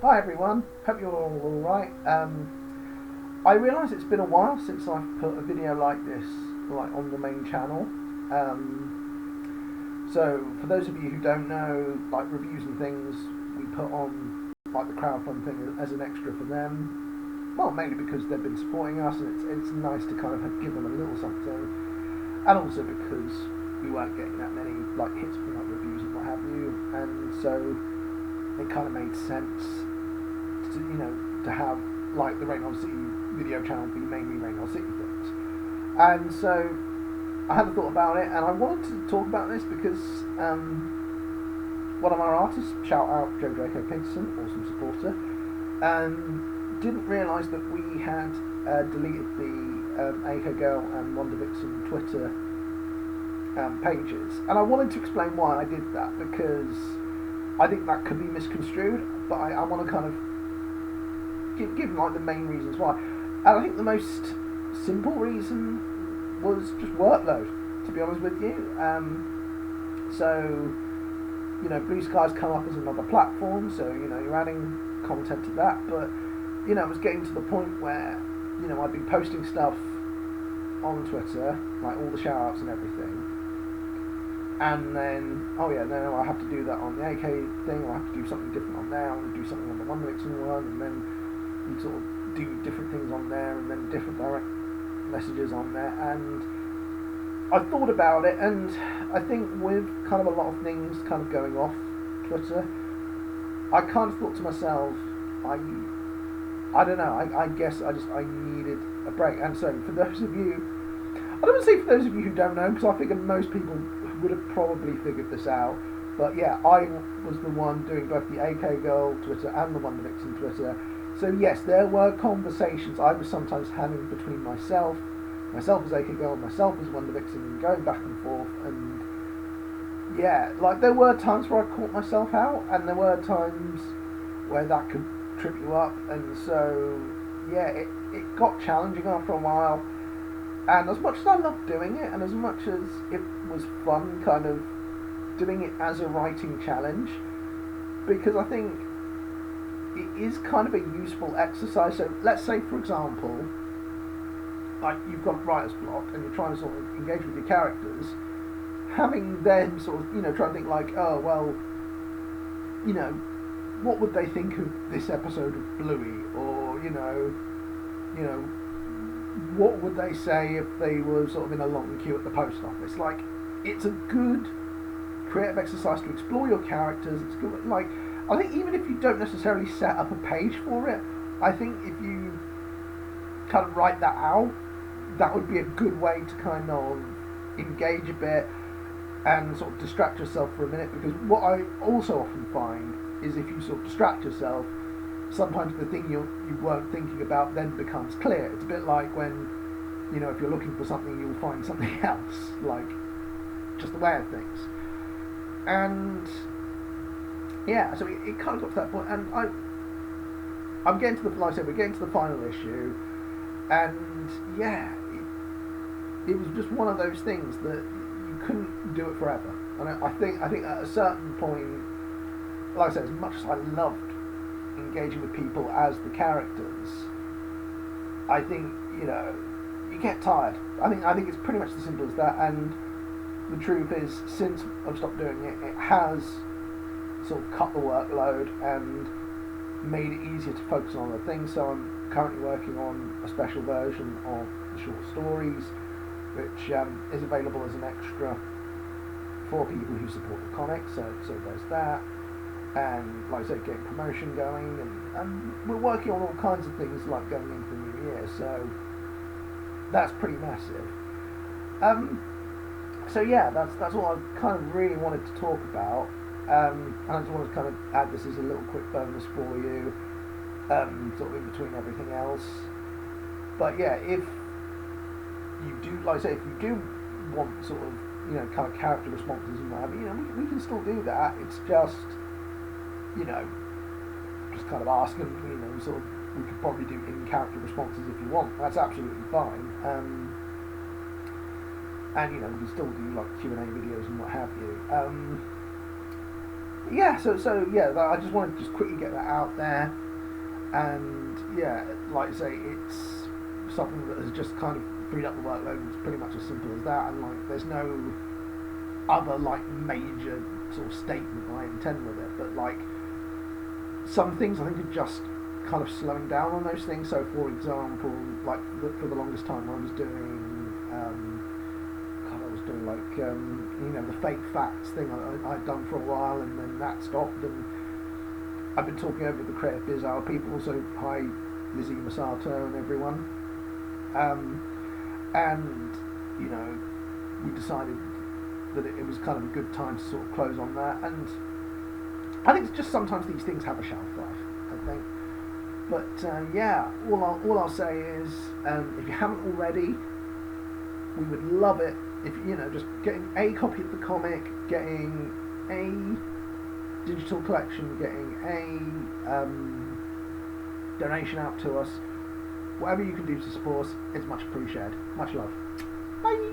Hi everyone, hope you're all alright. I realise it's been a while since I've put a video like this on the main channel. So for those of you who don't know, like reviews and things, we put on like the crowdfund thing as an extra for them. Well, mainly because they've been supporting us, and it's nice to kind of give them a little something, and also because we weren't getting that many like hits from like reviews and what have you, and so it kind of made sense to have like the Rain on City video channel be mainly Rain on City things. And so I had a thought about it, and I wanted to talk about this because one of our artists, shout out Joe Draco Peterson, awesome supporter, didn't realise that we had deleted the AK Girl and Wondervixen Twitter pages, and I wanted to explain why I did that, because I think that could be misconstrued, but I want to kind of give like the main reasons why. And I think the most simple reason was just workload, to be honest with you. So Blue Sky's come up as another platform, so you're adding content to that, but it was getting to the point where I'd been posting stuff on Twitter, like all the shout outs and everything, and then no, I have to do that on the AK thing, or I have to do something different on there, I want to do something on the Wondervixen one, and then you sort of do different things on there, and then different direct messages on there. And I thought about it, and I think with kind of a lot of things kind of going off Twitter, I kind of thought to myself, I don't know, I guess I needed a break. And so for those of you, I don't want to say for those of you who don't know, because I figure most people would have probably figured this out, but yeah, I was the one doing both the AK Girl Twitter and the Wondervixen Twitter. So yes, there were conversations I was sometimes having between myself as AK Girl, myself as Wondervixen, going back and forth, and yeah, like there were times where I caught myself out, and there were times where that could trip you up, and so yeah, it got challenging after a while. And as much as I loved doing it, and as much as it was fun kind of doing it as a writing challenge, because I think it is kind of a useful exercise. So let's say, for example, like you've got writer's block and you're trying to sort of engage with your characters, having them sort of try to think like, oh well, what would they think of this episode of Bluey, or what would they say if they were sort of in a long queue at the post office? Like, it's a good creative exercise to explore your characters. It's good, like, I think even if you don't necessarily set up a page for it, I think if you kind of write that out, that would be a good way to kind of engage a bit and sort of distract yourself for a minute, because what I also often find is if you sort of distract yourself, sometimes the thing you weren't thinking about then becomes clear. It's a bit like when, if you're looking for something, you'll find something else, like, just the way of things. And yeah, so it kind of got to that point, and I'm getting to the, like I said, we're getting to the final issue, and yeah, it was just one of those things that you couldn't do it forever. And I think at a certain point, like I said, as much as I loved engaging with people as the characters, I think you get tired. I think it's pretty much as simple as that. And the truth is, since I've stopped doing it, it has sort of cut the workload and made it easier to focus on other things. So I'm currently working on a special version of the short stories, which is available as an extra for people who support the comic. So there's that. And like I said, getting promotion going, and we're working on all kinds of things like going into the new year, so that's pretty massive. So yeah, that's all I kind of really wanted to talk about, and I just wanted to kind of add this as a little quick bonus for you, sort of in between everything else. But yeah, if you do, like I say, if you do want sort of kind of character responses and whatever, we can still do that. It's just just kind of ask, and sort of, we could probably do in-character responses if you want. That's absolutely fine. And we can still do like Q&A videos and what have you. yeah, so yeah, I just wanted to just quickly get that out there, and yeah, like I say, it's something that has just kind of freed up the workload. It's pretty much as simple as that, and like there's no other like major sort of statement I intend with it, but like some things I think are just kind of slowing down on those things. So, for example, like for the longest time, I was doing, God, I was doing like the fake facts thing I'd done for a while, and then that stopped. And I've been talking over with the Creative Biz Hour people, so hi Lizzie Masato and everyone. And we decided that it was kind of a good time to sort of close on that. And I think it's just sometimes these things have a shelf life, I think. But yeah, all I'll say is, if you haven't already, we would love it if just getting a copy of the comic, getting a digital collection, getting a donation out to us. Whatever you can do to support us, it's much appreciated. Much love. Bye.